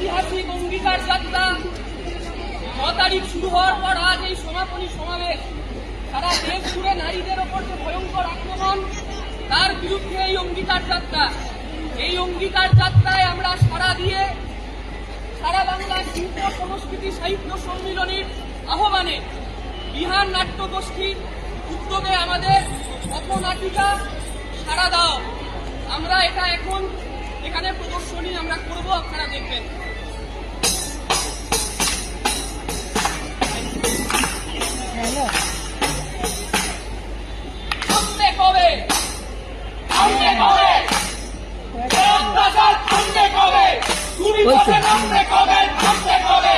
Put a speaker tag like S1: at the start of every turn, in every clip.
S1: ঐতিহাসিক অঙ্গীকার যাত্রা 9 তারিখ শুরু হওয়ার পর আজ এই সমাপনী সমাবেশ সারা দেশ জুড়ে নারীদের ওপর যে ভয়ঙ্কর আক্রমণ, তার বিরুদ্ধে এই অঙ্গীকার যাত্রা। এই অঙ্গীকার যাত্রায় আমরা সারা দিয়ে সারা বাংলা শিল্প সংস্কৃতি সাহিত্য সম্মিলনীর আহ্বানে বিহার নাট্যগোষ্ঠীর উদ্যোগে আমাদের অপনাটিকা সারা দাও, আমরা এটা এখন এখানে প্রদর্শনী আমরা করব, আপনারা দেখবেন। থামবে কবে, থামবে কবে, অত্যাচার থামবে কবে, তুমি পথে নামবে কবে, থামবে কবে,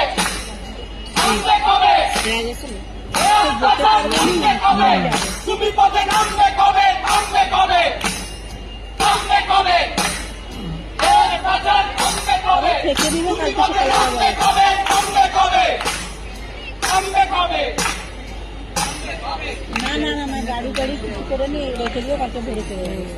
S1: থামবে কবে, অত্যাচার থামবে কবে, তুমি পথে নামবে কবে, থামবে কবে, থামবে কবে, অত্যাচার থামবে কবে, তুমি পথে নামবে কবে, থামবে কবে, থামবে কবে।
S2: না না না না গাড়ি গাড়ি কিছু করে নিয়ে রেখে দিয়ে কত ভরে করে
S1: রেখে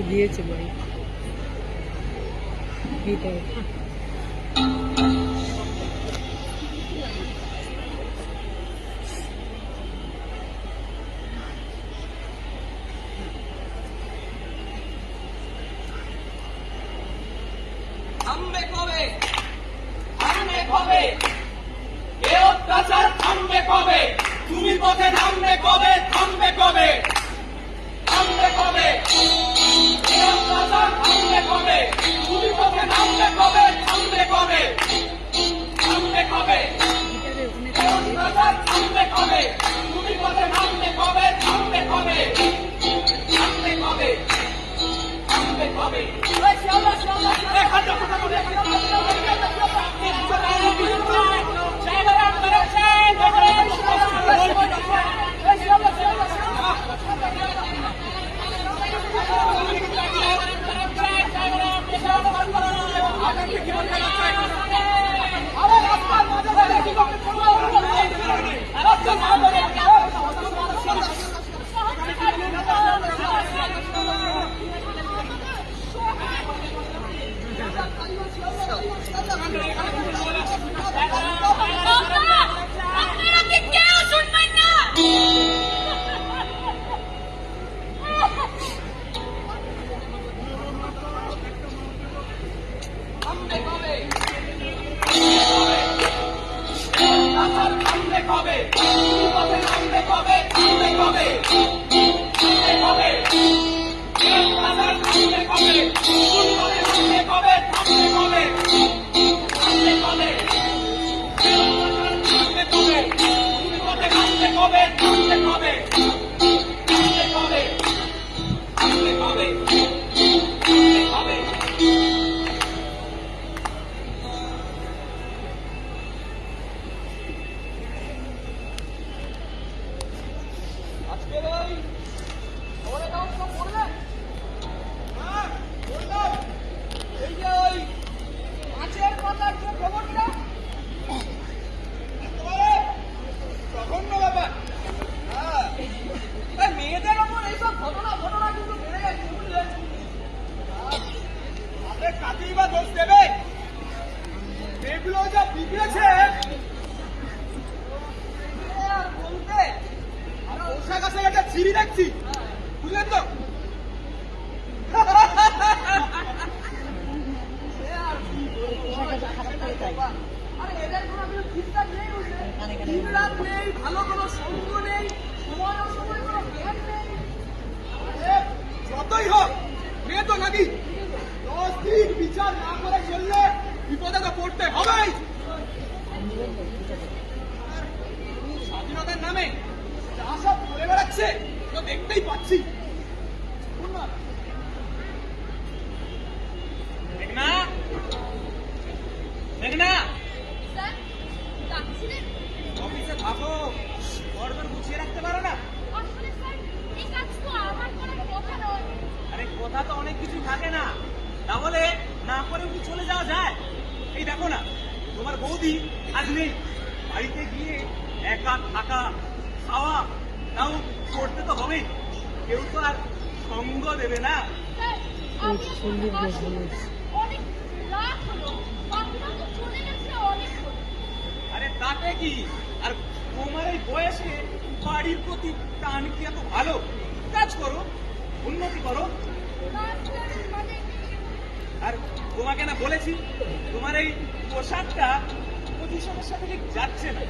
S2: দিয়েছে বই ভিতরে
S1: থামবে কবে, থামবে কবে, এ অত্যাচার থামবে কবে, তুমি পথে নামবে কবে, থামবে কবে, থামবে কবে, এ অত্যাচার থামবে কবে, তুমি পথে নামবে কবে, থামবে কবে, থামবে কবে, এ অত্যাচার থামবে কবে, তুমি পথে নামবে কবে, থামবে কবে, থামবে কবে, থামবে কবে।
S3: সিঁড়ি দেখছি, বুঝলেন তো?
S1: ভালো কোনো সঙ্গ নেই, সময় কোনো জ্ঞান নেই।
S3: যতই হোক মেয়ে তো নাকি 10 দিন বিচার না করে চললে বিপদে তো পড়তে হবেই। স্বাধীনতার নামে যা সব করে বেড়াচ্ছে তো দেখতেই থাকে না, তাহলে না করে কি চলে যাওয়া যায়? এই দেখো না, তোমার বৌদি আজ নেই, বাড়িতে গিয়ে একা থাকা খাওয়া তাও করতে তো হবেই, কেউ তো আর সঙ্গ দেবে না।
S4: অনেক রাত হলো, বাকিরা তো চলে গেছে অনেক হলো।
S3: আরে তাতে কি, আর তোমার এই বয়সে বাড়ির প্রতি টান কি এত ভালো? কাজ করো, উন্নতি করো।
S4: মানে
S3: আর তোমাকে না বলেছি, তোমার এই পোশাকটা পজিশনের সাথে ঠিক যাচ্ছে না,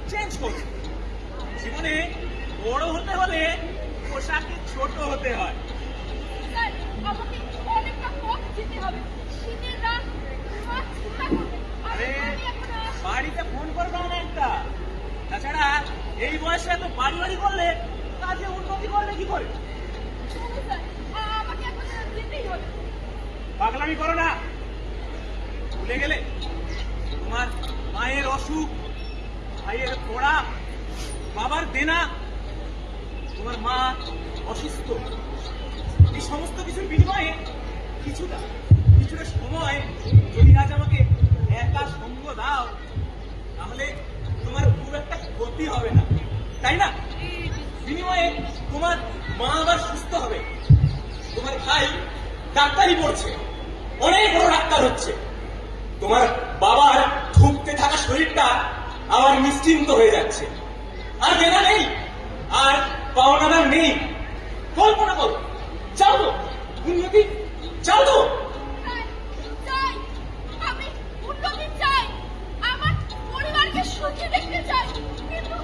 S3: চেঞ্জ করো। জীবনে বড় হতে হলে পোশাকে ছোট হতে হয়।
S4: স্যার, আমাকে অনেকটা পথ যেতে হবে। শীতের রাত, মাছ ঠান্ডা করবে।
S3: আরে বাড়িতে ফোন করে দাও না একটা। তাছাড়া এই বয়সে এত বাড়ি বাড়ি করলে কাজে উন্নতি করলে কি করে?
S4: স্যার, আমাকে এখন যেতেই হবে।
S3: পাগলামি করো না, ভুলে গেলে তোমার মায়ের অসুখ, ভাইয়ের পড়া, বাবার দেনা, তোমার মা অসুস্থ, এই সমস্ত কিছুর বিনিময়ে কিছুটা সময় যদি আজ আমাকে একা সঙ্গ দাও, তাহলে তোমার খুব একটা ক্ষতি হবে না, তাই না? বিনিময়ে তোমার মা আবার সুস্থ হবে, তোমার ভাই ডাক্তারি পড়ছে, অনেক বড় ডাক্তার হচ্ছে, তোমার বাবার ধুঁকতে থাকা শরীরটা আবার নিশ্চিন্ত হয়ে যাচ্ছে, আর দেনা নেই, আর পাওনাদার নেই। কল্পনা করো, চাও তো উন্নতি, চাও তো?
S4: চাই, আমি উন্নতি চাই, আমার পরিবারকে সুখী দেখতে চাই, কিন্তু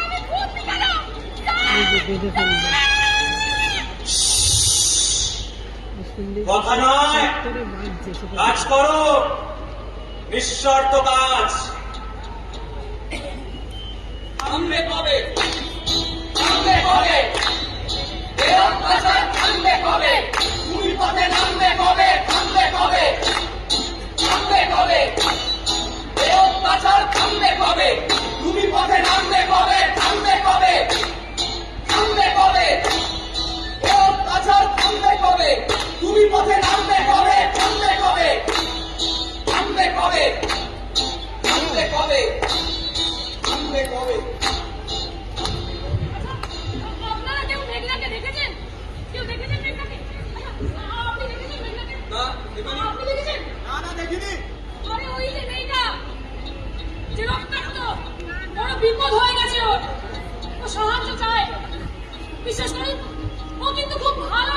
S4: আমি ঘুরতে গেল
S3: কথা নয়, কাজ করো, নিঃশর্ত কাজ।
S1: থামবে কবে, থামবে কবে, এ অত্যাচার থামবে কবে, তুমি পথে নামবে কবে, থামবে কবে, থামবে কবে, এ অত্যাচার থামবে কবে, তুমি পথে নামবে কবে, থামবে কবে, থামবে কবে, এ অত্যাচার থামবে কবে, তুমি পথে নামবে কবে, থামবে কবে, থামবে কবে, থামবে কবে, থামবে কবে।
S4: আপনারা কেউ মেঘনাকে দেখেছেন? কেউ দেখেছেন মেঘনাকে? আপনি দেখেছেন মেঘনাকে?
S1: না, দেখিনি।
S4: আপনি দেখেছেন?
S3: না না, দেখিনি।
S4: আরে ওই যে মেয়েটা, যে রক্তাক্ত, বড় বিপদ হয়ে গেছে ওর, ও সাহায্য চায়। বিশ্বাস করুন, ও কিন্তু খুব ভালো